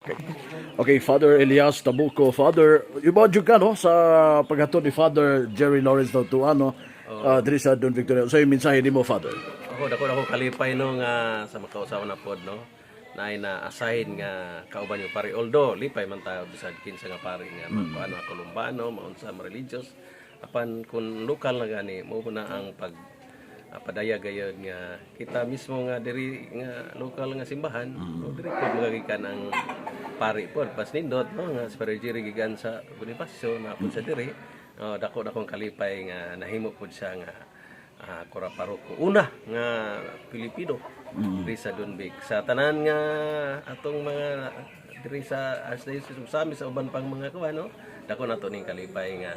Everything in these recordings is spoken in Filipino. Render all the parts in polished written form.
Okay. Okay, Father Elias Tabuco. Father, ibadyo ka, no, sa paghatod ni Father Jerry Lawrence na to, ano, diri sa Don Victoria. So, yung mensahe ni mo, Father. Ako kalipay no nga sa makausawa na pod no. Na na-assign nga kauban yung pari. Although lipay man tayo bisag kinsa nga pari nga magpaano ako lumbano, maunsa mo religious. Apan kung lokal na gani mo na ang pag padaya gayud nga kita mismo nga diri nga lokal nga simbahan, diri pod magagikan ang pari pod pas nindot no nga sa Jerry gigan sa Bonifacio na pod sa diri. Dako-dakong kalipay nga nahimo pod siya nga Kora Paroko. Una nga Pilipino diri sa Dunbig. Sa tanan nga atong mga diri sa Archdiocese of Sami sa uban pang mga kuha no. Dako na to ning kalipay nga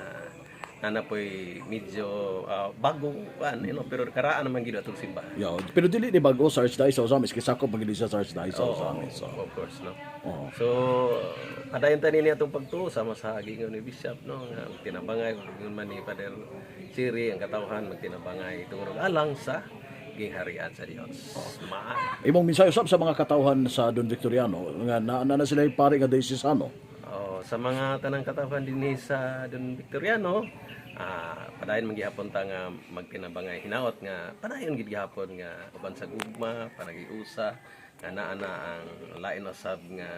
nanapoy medyo bagong kuan pero karaan naman gid atong simbahan. Yeah, pero dili ni bago sa Archdiocese of Sami, kisa ko pagili sa Archdiocese of Sami. So, of course no. oh. So padayon tani ni atong pagtuo sama sa gingon ni Bishop no nga tinabangay gingon man ni Father Siri ang katawhan magtinabangay tungod alang sa gingharian sa Dios. Imong mensahe usab sa mga katawhan sa Don Victoriano nga na sila yung pari nga diocesano. Sa mga tanang katawhan dinhi sa Don Victoriano, padayon manggihapon ta nga magtinabangay hinaot nga padayon gid gihapon nga uban sa gugma panagiusa nga naa na ang lain usab nga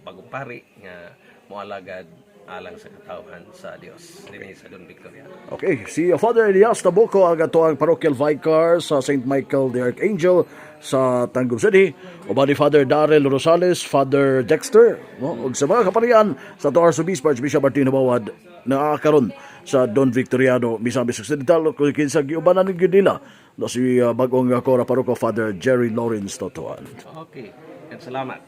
bagong pari nga moalagad alang sa katawhan sa Dios dinhi sa Don Victoriano. Okay, si Father Elias Tabuco ang atoang parochial vicar sa St. Michael the Archangel sa Tangub City. Uban ni Father Darrell Rosales, Father Dexter, no? Ug sa mga kaparian sa atoang Archbishop Bishop Martin Bawad na karon sa Don Victoriano, Misamis Occidental, kung kinsa giubanan ni nila no si bagong Kora Paroko Father Jerry Lawrence Totoan. Okay, salamat.